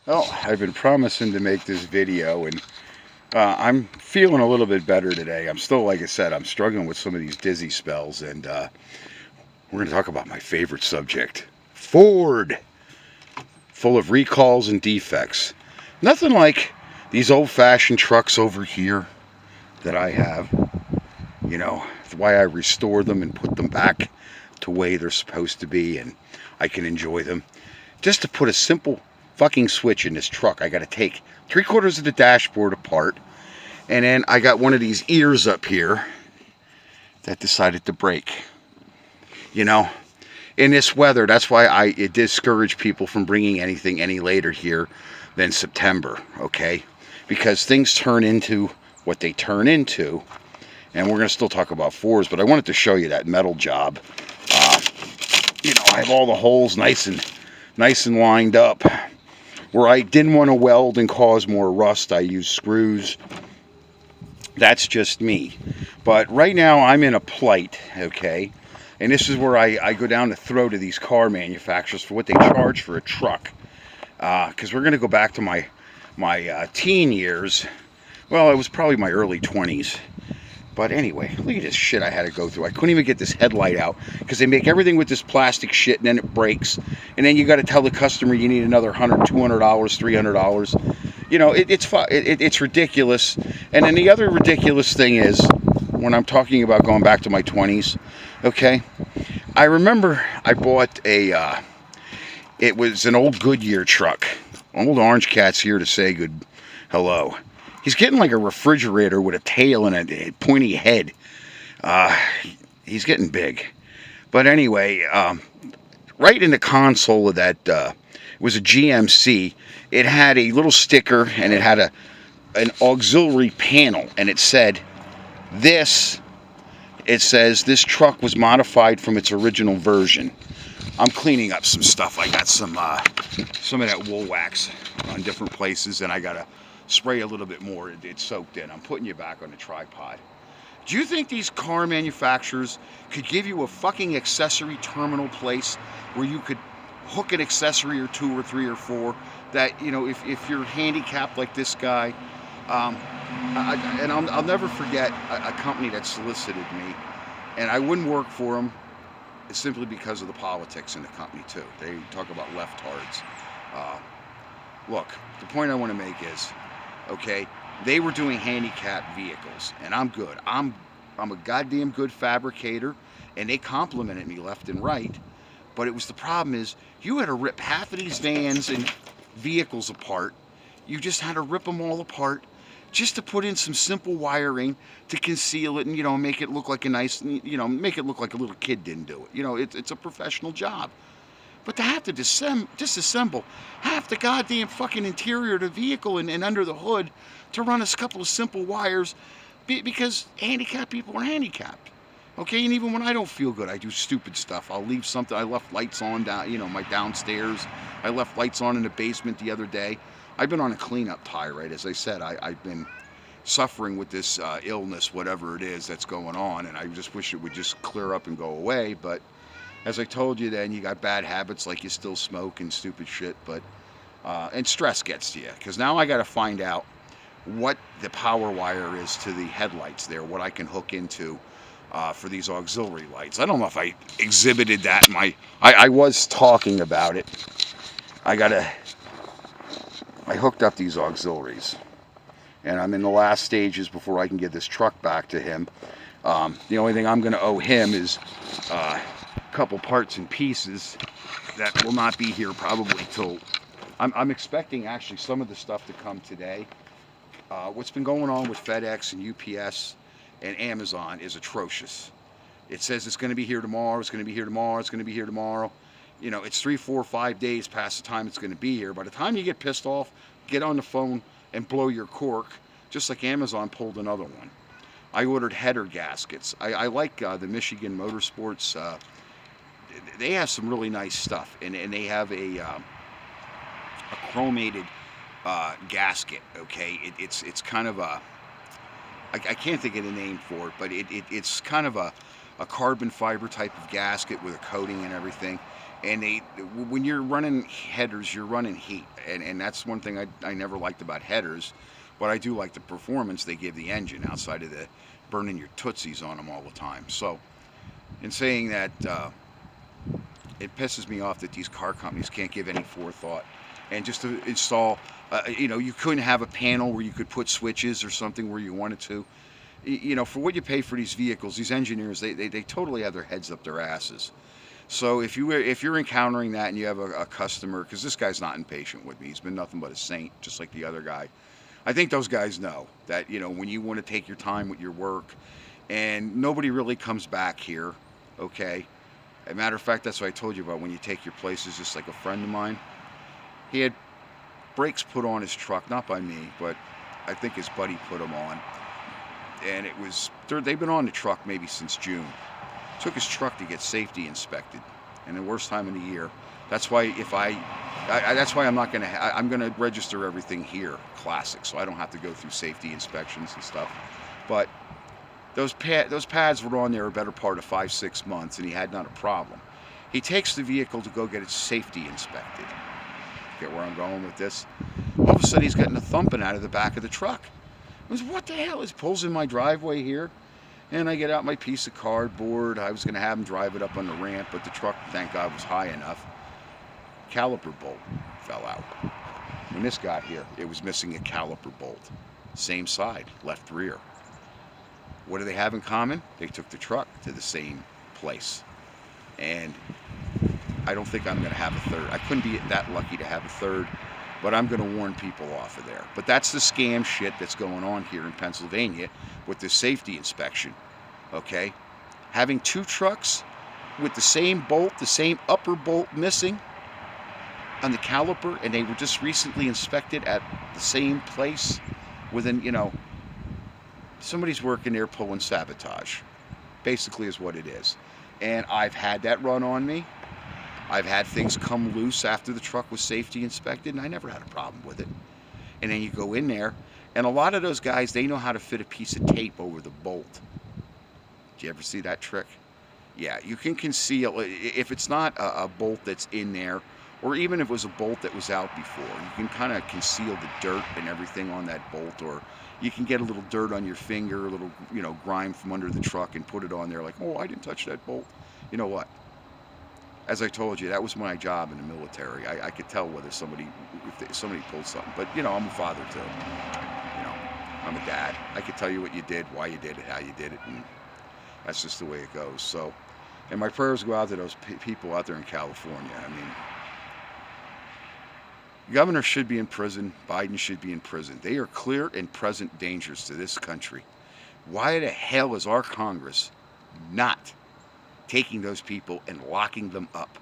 Well, I've been promising to make this video, and I'm feeling a little bit better today. I'm still, like I said, I'm struggling with some of these dizzy spells, and we're going to talk about my favorite subject, Ford, full of recalls and defects. Nothing like these old-fashioned trucks over here that I have. You know, it's why I restore them and put them back to way they're supposed to be, and I can enjoy them. Just to put a simple fucking switch in this truck, I got to take 3/4 of the dashboard apart, and then I got one of these ears up here that decided to break. You know, in this weather, that's why it discouraged people from bringing anything any later here than September, okay? Because things turn into what they turn into, and we're going to still talk about fours, but I wanted to show you that metal job. Uh, I have all the holes nice and lined up. Where I didn't want to weld and cause more rust, I used screws. That's just me. But right now I'm in a plight, okay? And this is where I go down the throat of these car manufacturers for what they charge for a truck. Because we're going to go back to my teen years. Well, it was probably my early 20s. But anyway, look at this shit I had to go through. I couldn't even get this headlight out because they make everything with this plastic shit, and then it breaks. And then you got to tell the customer you need another $100, $200, $300. It's ridiculous. And then the other ridiculous thing is, when I'm talking about going back to my 20s, okay, I remember I bought it was an old Goodyear truck. Old Orange Cat's here to say good hello. He's getting like a refrigerator with a tail and a pointy head. Uh, he's getting big. But anyway, right in the console of that was a GMC. It had a little sticker and it had an auxiliary panel, and it said this. It says this truck was modified from its original version. I'm cleaning up some stuff. I got some of that wool wax on different places, and I gotta spray a little bit more. It's soaked in. I'm putting you back on the tripod. Do you think these car manufacturers could give you a fucking accessory terminal place where you could hook an accessory or two or three or four that, if you're handicapped like this guy, I'll never forget a company that solicited me, and I wouldn't work for them simply because of the politics in the company too. They talk about leftards. Look, the point I want to make is, okay, they were doing handicapped vehicles, and I'm good. I'm a goddamn good fabricator, and they complimented me left and right. But it was the problem is you had to rip half of these vans and vehicles apart. You just had to rip them all apart just to put in some simple wiring to conceal it and, make it look like a nice, make it look like a little kid didn't do it. It's a professional job. But to have to disassemble half the goddamn fucking interior of the vehicle and under the hood to run a couple of simple wires because handicapped people are handicapped. Okay, and even when I don't feel good, I do stupid stuff. I'll leave something. I left lights on down, my downstairs. I left lights on in the basement the other day. I've been on a cleanup tirade. As I said, I've been suffering with this illness, whatever it is that's going on, and I just wish it would just clear up and go away. But as I told you then, you got bad habits like you still smoke and stupid shit, but and stress gets to you. Because now I got to find out what the power wire is to the headlights there, what I can hook into for these auxiliary lights. I don't know if I exhibited that in I was talking about it. I hooked up these auxiliaries, and I'm in the last stages before I can get this truck back to him. The only thing I'm going to owe him is a couple parts and pieces that will not be here probably till I'm expecting actually some of the stuff to come today. What's been going on with FedEx and UPS and Amazon is atrocious. It says it's going to be here tomorrow, it's going to be here tomorrow, it's going to be here tomorrow. It's 3, 4, 5 days past the time it's going to be here. By the time you get pissed off, get on the phone and blow your cork, just like Amazon pulled another one. I ordered header gaskets. I like the Michigan Motorsports. They have some really nice stuff, and they have a chromated gasket. Okay, it's kind of a I can't think of the name for it, but it's kind of a a carbon fiber type of gasket with a coating and everything. And when you're running headers, you're running heat, and that's one thing I never liked about headers, but I do like the performance they give the engine outside of the burning your tootsies on them all the time. So, in saying that, it pisses me off that these car companies can't give any forethought and just to install. You couldn't have a panel where you could put switches or something where you wanted to. For what you pay for these vehicles, these engineers, they totally have their heads up their asses. So if you're encountering that and you have a customer, because this guy's not impatient with me, he's been nothing but a saint, just like the other guy. I think those guys know that when you want to take your time with your work, and nobody really comes back here, okay. As a matter of fact, that's what I told you about when you take your places. Just like a friend of mine, he had brakes put on his truck, not by me, but I think his buddy put them on, and they've been on the truck maybe since June. Took his truck to get safety inspected, and the worst time of the year. That's why that's why I'm gonna register everything here, classic, so I don't have to go through safety inspections and stuff. But those pads were on there a better part of 5-6 months, and he had not a problem. He takes the vehicle to go get its safety inspected. Get where I'm going with this? All of a sudden, he's getting a thumping out of the back of the truck. I was, what the hell? He pulls in my driveway here, and I get out my piece of cardboard. I was going to have him drive it up on the ramp, but the truck, thank God, was high enough. Caliper bolt fell out. When this got here, it was missing a caliper bolt. Same side, left rear. What do they have in common? They took the truck to the same place. And I don't think I'm going to have a third. I couldn't be that lucky to have a third, but I'm going to warn people off of there. But that's the scam shit that's going on here in Pennsylvania with the safety inspection, okay? Having 2 trucks with the same bolt, the same upper bolt missing on the caliper, and they were just recently inspected at the same place within, somebody's working there pulling sabotage, basically is what it is. And I've had that run on me. I've had things come loose after the truck was safety inspected, and I never had a problem with it. And then you go in there, and a lot of those guys, they know how to fit a piece of tape over the bolt. Did you ever see that trick? Yeah, you can conceal, if it's not a bolt that's in there, or even if it was a bolt that was out before, you can kind of conceal the dirt and everything on that bolt, or you can get a little dirt on your finger, a little, grime from under the truck and put it on there like, oh, I didn't touch that bolt. You know what? As I told you, that was my job in the military. I could tell whether somebody pulled something. But, I'm a father too. I'm a dad. I could tell you what you did, why you did it, how you did it, and that's just the way it goes. So, and my prayers go out to those people out there in California. I mean, governor should be in prison. Biden should be in prison. They are clear and present dangers to this country. Why the hell is our Congress not taking those people and locking them up?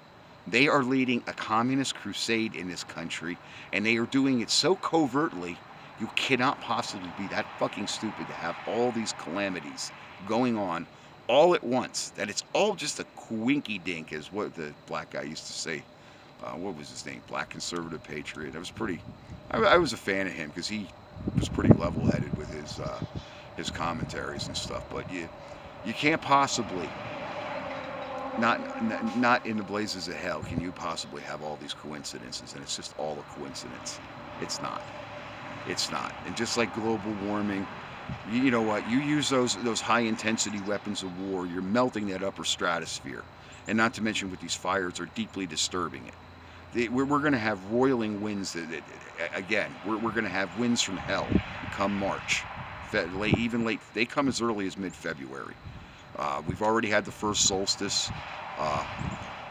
They are leading a communist crusade in this country, and they are doing it so covertly, you cannot possibly be that fucking stupid to have all these calamities going on all at once. That it's all just a quinky dink, is what the black guy used to say. What was his name? Black conservative patriot. I was a fan of him because he was pretty level-headed with his commentaries and stuff. But you can't possibly, not in the blazes of hell, can you possibly have all these coincidences, and it's just all a coincidence. It's not. And just like global warming, you know what? You use those high-intensity weapons of war, you're melting that upper stratosphere. And not to mention with these fires are deeply disturbing it. We're going to have roiling winds. Again, we're going to have winds from hell come March. Even late. They come as early as mid-February. We've already had the first solstice.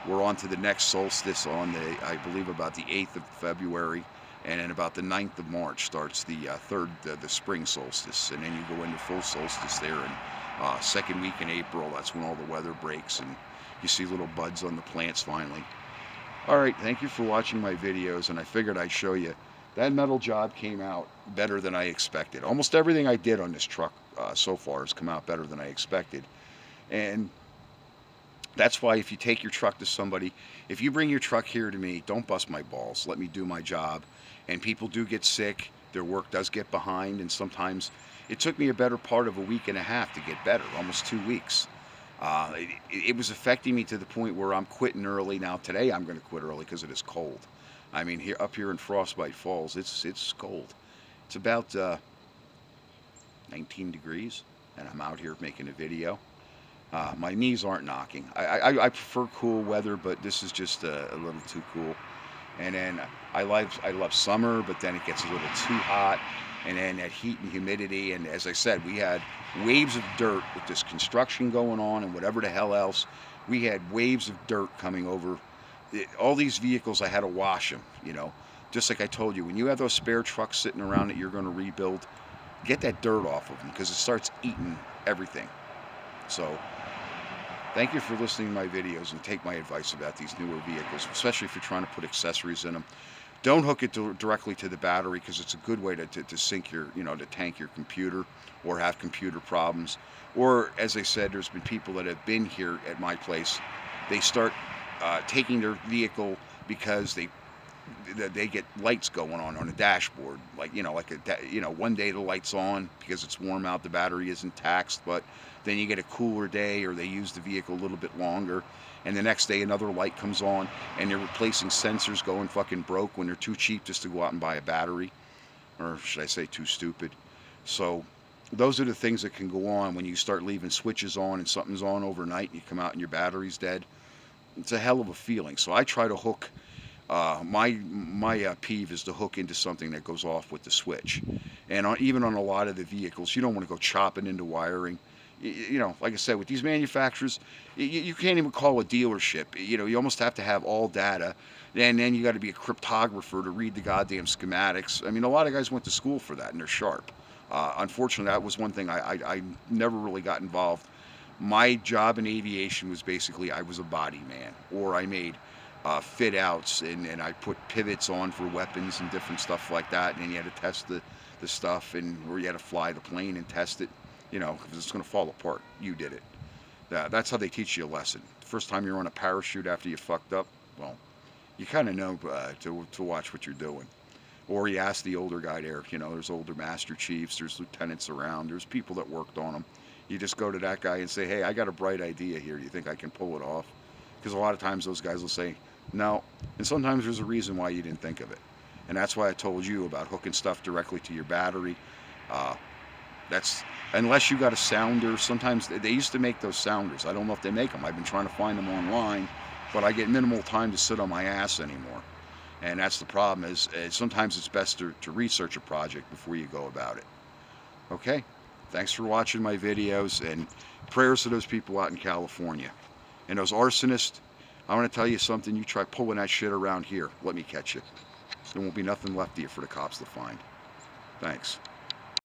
We're on to the next solstice on I believe about the 8th of February. And then about the 9th of March starts the spring solstice. And then you go into full solstice there in second week in April. That's when all the weather breaks and you see little buds on the plants finally. Alright, thank you for watching my videos, and I figured I'd show you. That metal job came out better than I expected. Almost everything I did on this truck so far has come out better than I expected. And that's why if you take your truck to somebody, if you bring your truck here to me, don't bust my balls. Let me do my job. And people do get sick. Their work does get behind, and sometimes it took me a better part of a week and a half to get better, almost 2 weeks. It was affecting me to the point where I'm quitting early. Now today I'm going to quit early because it is cold. I mean, here up here in Frostbite Falls, it's cold. It's about 19 degrees, and I'm out here making a video. My knees aren't knocking. I prefer cool weather, but this is just a little too cool. And then I love summer, but then it gets a little too hot, and then that heat and humidity. And as I said, we had waves of dirt with this construction going on and whatever the hell else. We had waves of dirt coming over. All these vehicles, I had to wash them. Just like I told you, when you have those spare trucks sitting around that you're going to rebuild, get that dirt off of them because it starts eating everything. So thank you for listening to my videos and take my advice about these newer vehicles, especially if you're trying to put accessories in them. Don't hook it directly to the battery because it's a good way to sync to tank your computer or have computer problems. Or, as I said, there's been people that have been here at my place. They start taking their vehicle because they get lights going on a dashboard, one day the light's on because it's warm out, the battery isn't taxed, but then you get a cooler day or they use the vehicle a little bit longer, and the next day another light comes on, and they're replacing sensors going fucking broke when they're too cheap just to go out and buy a battery, or should I say too stupid. So those are the things that can go on when you start leaving switches on and something's on overnight and you come out and your battery's dead. It's a hell of a feeling. So I try to hook my peeve is to hook into something that goes off with the switch. And even on a lot of the vehicles, you don't want to go chopping into wiring. Like I said, with these manufacturers, you can't even call a dealership. You almost have to have all data, and then you got to be a cryptographer to read the goddamn schematics. I mean, a lot of guys went to school for that, and they're sharp. Unfortunately, that was one thing I never really got involved. My job in aviation was basically I was a body man, or I made fit outs, and I put pivots on for weapons and different stuff like that, and then you had to test the stuff, or you had to fly the plane and test it, because it's going to fall apart. You did it. That's how they teach you a lesson. The first time you're on a parachute after you fucked up, well, you kind of know to watch what you're doing. Or you ask the older guy there, there's older master chiefs, there's lieutenants around, there's people that worked on them. You just go to that guy and say, hey, I got a bright idea here. Do you think I can pull it off? Because a lot of times those guys will say, no. And sometimes there's a reason why you didn't think of it. And that's why I told you about hooking stuff directly to your battery. That's unless you got a sounder. Sometimes they used to make those sounders. I don't know if they make them. I've been trying to find them online, but I get minimal time to sit on my ass anymore. And that's the problem is sometimes it's best to research a project before you go about it. Okay? Thanks for watching my videos, and prayers to those people out in California. And those arsonists, I want to tell you something. You try pulling that shit around here, let me catch you. There won't be nothing left of you for the cops to find. Thanks.